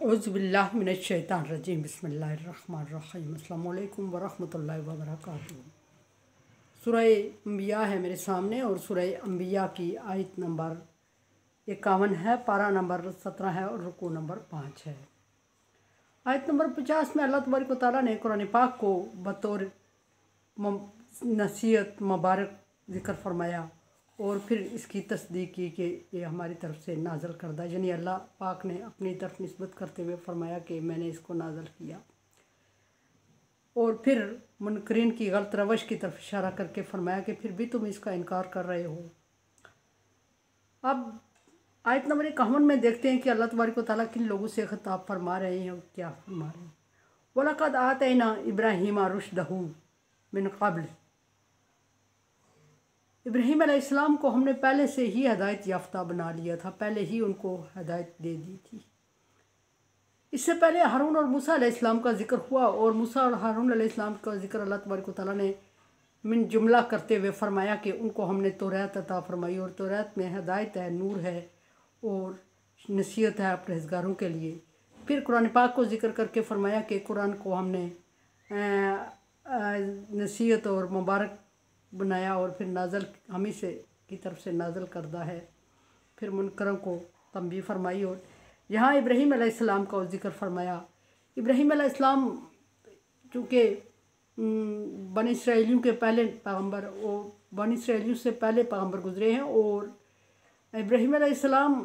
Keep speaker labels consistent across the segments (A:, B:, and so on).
A: औज़ुबिल्लाहि मिनश्शैतानिर्रजीम बिस्मिल्लाहिर्रहमानिर्रहीम अस्सलामु अलैकुम वरहमतुल्लाहि वबरकातुहू। सूरह अंबिया है मेरे सामने और सूरह अंबिया की आयत नंबर 51 है, पारा नंबर 17 है और रुकू नंबर 5 है। आयत नंबर 50 में अल्लाह तबारक व तआला ने कुरान पाक को बतौर नसीहत मुबारक ज़िक्र फरमाया और फिर इसकी तस्दीक की कि ये हमारी तरफ से नाज़ल करदा, यानी अल्लाह पाक ने अपनी तरफ निस्बत करते हुए फरमाया कि मैंने इसको नाज़ल किया। और फिर मुनकरीन की गलत रवश की तरफ इशारा करके फरमाया कि फिर भी तुम इसका इनकार कर रहे हो। अब आयत नंबर 51 में देखते हैं कि अल्लाह तबारक व तआला किन लोगों से खिताब फरमा रहे हैं और क्या फरमा रहे हैं। वलक़द आतैना इब्राहीम रुश्दहू मिन क़ब्ल, इब्राहीम अलैहिस्सलाम को हमने पहले से ही हदायत याफ्ता बना लिया था, पहले ही उनको हदायत दे दी थी। इससे पहले हारून और मूसा अलैहिस्सलाम का जिक्र हुआ और मूसा और हारून अलैहिस्सलाम का जिक्र अल्लाह तबारक व तआला ने मिन जुमला करते हुए फरमाया कि उनको हमने तौरात अता फरमाई और तौरात में हदायत है, नूर है और नसीहत है परहेज़गारों के लिए। फिर कुरान पाक को जिक्र करके फरमाया कि कुरान को हमने नसीहत और मुबारक बनाया और फिर नाज़ल हम ही से की तरफ से नाज़ल करदा है। फिर मुनकरों को तंबीह फरमाई और यहाँ इब्राहीम अलैहिस्सलाम का जिक्र फरमाया। इब्राहीम अलैहिस्सलाम चूँकि बनी इसराइलियों के पहले पैगम्बर और बनी इसराइलियों से पहले पैगम्बर गुजरे हैं और इब्राहीम अलैहिस्सलाम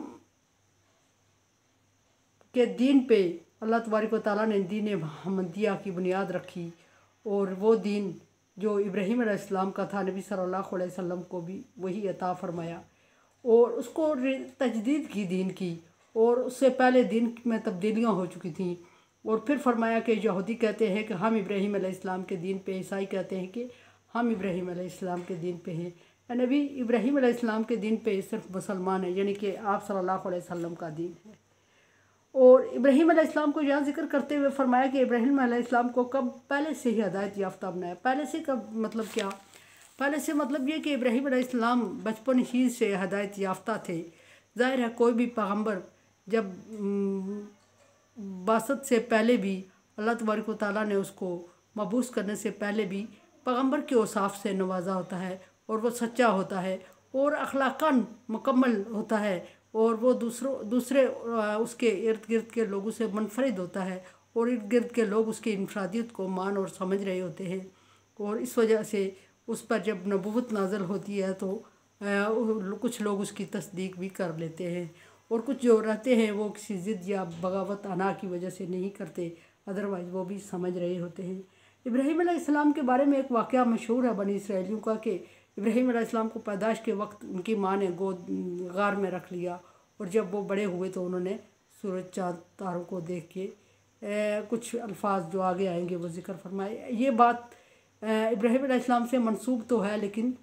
A: के दीन पे अल्लाह तबारक व तआला ने दीन मुहम्मदिया की बुनियाद रखी और वो दीन जो इब्राहीम अलैहिस्सलाम का था नबी सल्लल्लाहु अलैहि वसल्लम को भी वही अता फरमाया और उसको तजदीद की दीन की और उससे पहले दीन में तब्दीलियाँ हो चुकी थीं। और फिर फरमाया कि यहूदी कहते हैं कि हम इब्राहीम अलैहिस्सलाम के दीन पे, ईसाई कहते हैं कि हम इब्राहीम अलैहिस्सलाम के दीन पे हैं। नबी इब्राहीम अलैहिस्सलाम के दीन पे सिर्फ मुसलमान है, यानी कि आप सल्लल्लाहु अलैहि वसल्लम का दीन है। और इब्राहीम अलैहिस्सलाम को यहाँ जिक्र करते हुए फरमाया कि इब्राहीम अलैहिस्सलाम को कब पहले से ही हदायत याफ्ता बनाया। पहले से कब मतलब क्या? पहले से मतलब ये कि इब्राहीम अलैहिस्सलाम बचपन ही से हदायत याफ्ता थे। ज़ाहिर है कोई भी पैगम्बर जब बासत से पहले भी अल्लाह तबारक व तआला ने उसको मबूस करने से पहले भी पैगम्बर के औसाफ से नवाजा होता है और वो सच्चा होता है और अखलाकन मुकम्मल होता है और वो दूसरे उसके इर्द गिर्द के लोगों से मुनफरिद होता है और इर्द गिर्द के लोग उसकी इनफरादियत को मान और समझ रहे होते हैं। और इस वजह से उस पर जब नबूवत नाज़िल होती है तो कुछ लोग उसकी तस्दीक भी कर लेते हैं और कुछ जो रहते हैं वो किसी ज़िद या बगावत अना की वजह से नहीं करते, अदरवाइज़ वो भी समझ रहे होते हैं। इब्राहीम अलैहिस्सलाम के बारे में एक वाक़या मशहूर है बनी इसराइलियों का कि इब्राहीम अलैहिस्सलाम को पैदाइश के वक्त उनकी माँ ने गोद गार में रख लिया और जब वो बड़े हुए तो उन्होंने सूरज चाँद तारों को देख के कुछ अल्फाज जो आगे आएंगे वो जिक्र फरमाए। ये बात इब्राहीम अलैहिस्सलाम से मंसूब तो है लेकिन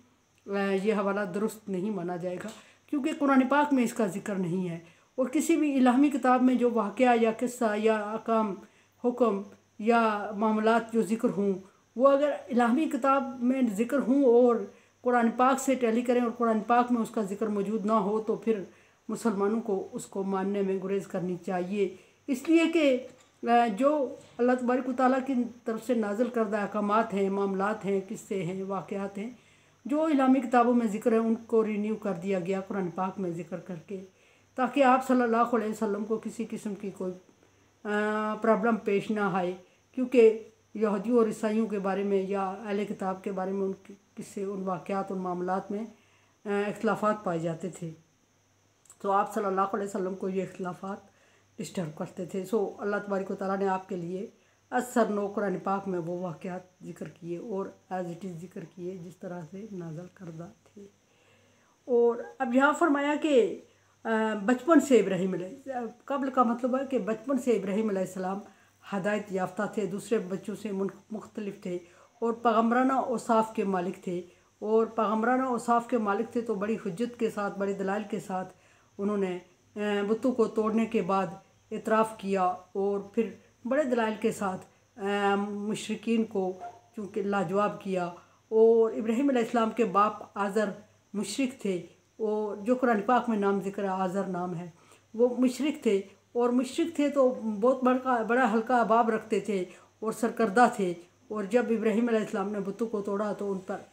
A: ये हवाला दुरुस्त नहीं माना जाएगा क्योंकि कुरान पाक में इसका जिक्र नहीं है। और किसी भी इलामी किताब में जो वाक़या या किस्सा या अकाम हुक्म या मामलात जो ज़िक्र हों वो अगर इलामी किताब में ज़िक्र हों और कुरान पाक से टैली करें और कुरान पाक में उसका ज़िक्र मौजूद ना हो तो फिर मुसलमानों को उसको मानने में गुरेज़ करनी चाहिए। इसलिए कि जो अल्लाह तबारक व तआला की तरफ से नाज़िल करदा अहकामात हैं, मामलात हैं, किस्से हैं, वाक़यात हैं जो इलामी किताबों में ज़िक्र है उनको रिन्यू कर दिया गया कुरान पाक में ज़िक्र करके, ताकि आप सल्लल्लाहु अलैहि वसल्लम को किसी किस्म की कोई प्रॉब्लम पेश ना आए। क्योंकि यहूदियों और ईसाइयों के बारे में या अहले किताब के बारे में उनके किस्से, उन वाक़यात, उन मामलात में इख्तिलाफ़ात पाए जाते थे तो आप सल्लल्लाहु अलैहि वसल्लम को ये इख्तिलाफ़ात डिस्टर्ब करते थे। सो अल्लाह तबारक व तआला ने आपके लिए असर नो कुरान पाक में वो वाक़यात ज़िक्र किए और एज़ इट इज़ ज़िक्र किए जिस तरह से नाज़िल करदा थे। और अब यहाँ फरमाया कि बचपन से इब्राहीम कब्ल का मतलब है कि बचपन से इब्राहीम अलैहिस्सलाम हदायत याफ्ता थे, दूसरे बच्चों से मुख्तलिफ थे और पैगम्बराना औसाफ के मालिक थे। और पैगम्बराना औसाफ के मालिक थे तो बड़ी हुज्जत के साथ, बड़ी दलाइल के साथ उन्होंने बुतों को तोड़ने के बाद इतराफ़ किया और फिर बड़े दलाइल के साथ मुशरिकीन को चूँकि लाजवाब किया। और इब्राहीम अलैहिस्सलाम के बाप आज़र मुशरिक थे और जो कुरान पाक में नाम ज़िक्र है आज़र नाम है, वो मुशरिक थे और मुशरिक थे तो बहुत बड़ा हल्का अबाब रखते थे और सरकर्दा थे। और जब इब्राहीम अलैहिस्सलाम ने बुतों को तोड़ा तो उन पर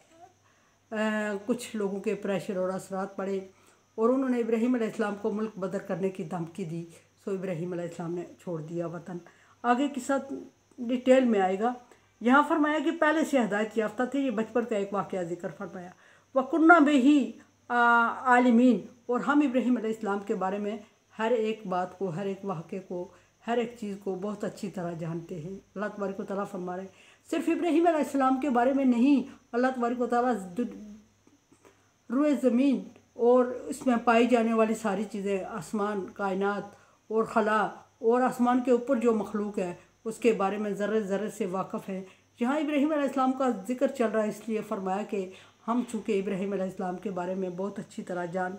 A: कुछ लोगों के प्रेशर और असरात पड़े और उन्होंने इब्राहीम अलैहिस्सलाम को मुल्क बदर करने की धमकी दी। सो इब्राहीम अलैहिस्सलाम ने छोड़ दिया वतन। आगे के साथ डिटेल में आएगा। यहाँ फरमाया कि पहले से हिदायत याफ्ता थे। ये बचपन का एक वाक़या ज़िक्र फरमाया। वकुन्ना बेही आलिमीन, और हम इब्राहीम अलैहिस्सलाम के बारे में हर एक बात को, हर एक वाक़े को, हर एक चीज़ को बहुत अच्छी तरह जानते हैं। अल्लाह तबारक व तआला फरमा रहे सिर्फ इब्राहीम अलैहिस्सलाम के बारे में नहीं, अल्लाह तबारक व तआला रुए ज़मीन और इसमें पाई जाने वाली सारी चीज़ें, आसमान, कायनात और खला और आसमान के ऊपर जो मखलूक है उसके बारे में ज़र्रे ज़र्रे से वाक़फ़ है। यहाँ इब्राहीम अलैहिस्सलाम का जिक्र चल रहा है, इसलिए फ़रमाया कि हम चूँकि इब्राहीम अलैहिस्सलाम के बारे में बहुत अच्छी तरह जान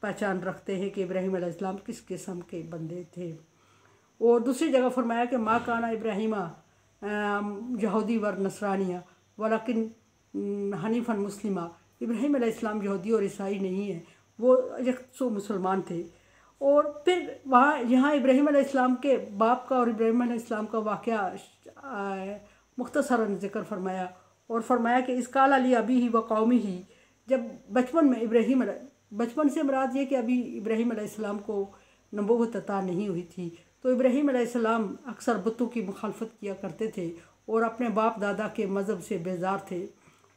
A: पहचान रखते हैं कि इब्राहीम अलैहिस्सलाम किस किस्म के बंदे थे। और दूसरी जगह फरमाया कि मा काना इब्राहीमा यहूदी वर नसरानिया वलाकिन हनीफन मुस्लिमा, इब्राहीम अलैहिस्सलाम यहूदी और ईसाई नहीं है, वो यकसु मुसलमान थे। और फिर वहाँ यहाँ इब्राहीम अलैहिस्सलाम के बाप का और इब्राहीम अलैहिस्सलाम का वाक़या मुख्तसरन ज़िक्र फरमाया और फरमाया कि इस काल अली अभी ही व कौमी ही, जब बचपन में बचपन से मुराद ये कि अभी इब्राहीम अलैहिस्सलाम को नबूवत अता नहीं हुई थी, तो इब्राहीम अलैहिस्सलाम अक्सर बुतों की मुखालफत किया करते थे और अपने बाप दादा के मज़हब से बेजार थे।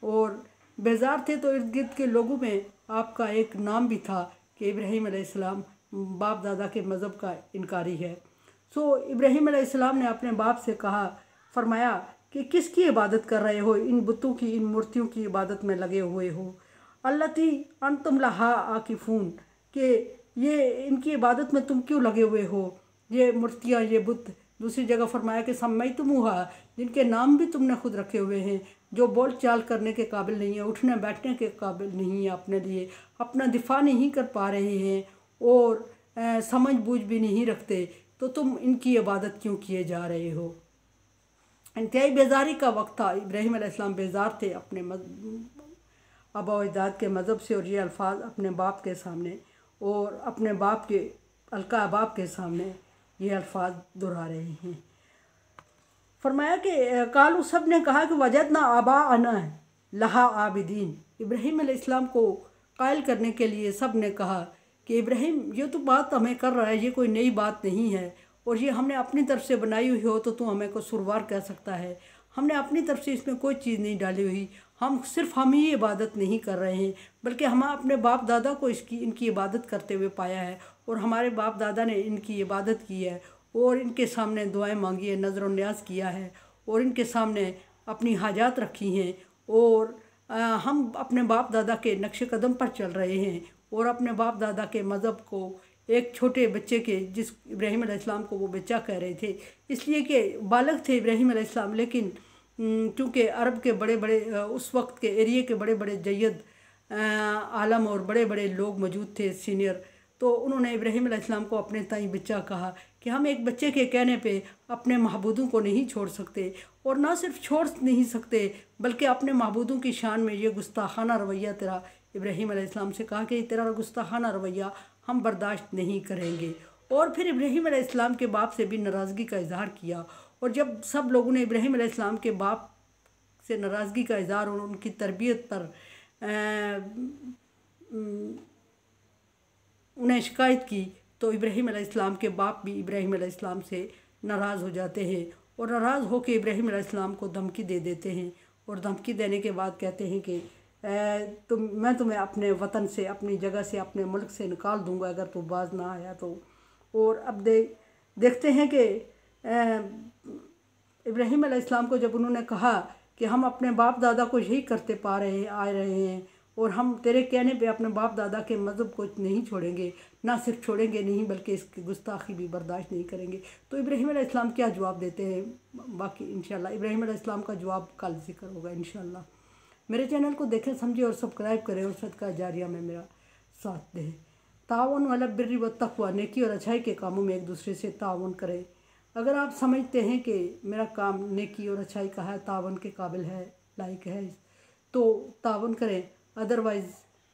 A: और बेजार थे तो इर्द गिर्द के लोगों में आपका एक नाम भी था कि इब्राहीम अलैहिस्सलाम बाप दादा के मज़हब का इनकारी है। सो इब्राहीम अलैहिस्सलाम ने अपने बाप से कहा, फरमाया कि किसकी इबादत कर रहे हो, इन बुतों की, इन मूर्तियों की इबादत में लगे हुए हो। अल्लती अंतुम लहा आकिफून, कि ये इनकी इबादत में तुम क्यों लगे हुए हो, ये मूर्तियाँ, ये बुत। दूसरी जगह फरमाया कि सम्मैतुमूहा, जिनके नाम भी तुमने खुद रखे हुए हैं, जो बोल चाल करने के काबिल नहीं है, उठने बैठने के काबिल नहीं है, अपने लिए अपना दिफा नहीं कर पा रहे हैं और समझ बूझ भी नहीं रखते, तो तुम इनकी इबादत क्यों किए जा रहे हो। इंतहाई बेजारी का वक्त था। इब्राहीम अलैहिस्सलाम बेजार थे अपने आबा व अजदाद के मज़हब से, और ये अल्फाज अपने बाप के सामने और अपने बाप के अलका अबाब के सामने ये अल्फाज दोहरा रहे हैं। फरमाया कि कालू, सब ने कहा कि वजदना आबा अना लहा आबिदीन, इब्राहीम अलैहिस्सलाम को कायल करने के लिए सब ने कहा कि इब्राहीम, ये तो बात हमें कर रहा है, ये कोई नई बात नहीं है और ये हमने अपनी तरफ से बनाई हुई हो तो तू हमें को सुरवार कह सकता है। हमने अपनी तरफ से इसमें कोई चीज़ नहीं डाली हुई, हम ही इबादत नहीं कर रहे हैं, बल्कि हम अपने बाप दादा को इनकी इबादत करते हुए पाया है और हमारे बाप दादा ने इनकी इबादत की है और इनके सामने दुआएं मांगी है, नज़र न्याज किया है और इनके सामने अपनी हाजात रखी हैं और हम अपने बाप दादा के नक्श कदम पर चल रहे हैं और अपने बाप दादा के मज़हब को एक छोटे बच्चे के, जिस इब्राहीम अलैहिस्सलाम को वो बच्चा कह रहे थे इसलिए कि बालग थे इब्राहीम अलैहिस्सलाम, लेकिन चूँकि अरब के बड़े बड़े उस वक्त के एरिए के बड़े बड़े जय्यद आलम और बड़े बड़े लोग मौजूद थे सीनियर, तो उन्होंने इब्राहीम अलैहिस्सलाम को अपने ताई बच्चा कहा कि हम एक बच्चे के कहने पे अपने महबूदों को नहीं छोड़ सकते और ना सिर्फ छोड़ नहीं सकते बल्कि अपने महबूदों की शान में ये गुस्ताखाना रवैया तेरा, इब्राहीम अलैहिस्सलाम से कहा कि तेरा गुस्ताखाना रवैया हम बर्दाश्त नहीं करेंगे। और फिर इब्राहीम अलैहिस्सलाम के बाप से भी नाराज़गी का इजहार किया और जब सब लोगों ने इब्राहीम अलैहिस्सलाम के बाप से नाराज़गी का इजहार और उनकी तरबियत पर उन्हें शिकायत की तो इब्राहीम अलैहिस्सलाम के बाप भी इब्राहीम अलैहिस्सलाम से नाराज़ हो जाते हैं और नाराज़ होकर इब्राहीम अलैहिस्सलाम को धमकी दे देते हैं और धमकी देने के बाद कहते हैं कि मैं तुम्हें अपने वतन से, अपनी जगह से, अपने मुल्क से निकाल दूंगा अगर तू बाज ना आया तो। और अब देखते हैं कि इब्राहीम अलैहिस्सलाम को जब उन्होंने कहा कि हम अपने बाप दादा को यही करते आ रहे हैं और हम तेरे कहने पे अपने बाप दादा के मज़हब को नहीं छोड़ेंगे, ना सिर्फ छोड़ेंगे नहीं बल्कि इसकी गुस्ताखी भी बर्दाश्त नहीं करेंगे, तो इब्राहीम अलैहिस्सलाम क्या जवाब देते हैं, बाकी इंशाल्लाह इब्राहीम अलैहिस्सलाम का जवाब कल जिक्र होगा इंशाल्लाह। मेरे चैनल को देखें, समझे और सब्सक्राइब करें और सदका जारिया में मेरा साथ दें। तावन वाला बिर्री व तक़वा, नेकी और अच्छाई के कामों में एक दूसरे से तावन करें। अगर आप समझते हैं कि मेरा काम नेकी और अच्छाई का है, तावन के काबिल है, लायक है, तो तावन करें, अदरवाइज़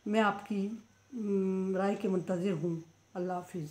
A: मैं आपकी राय के मुंतज़िर हूँ। अल्लाह हाफिज़।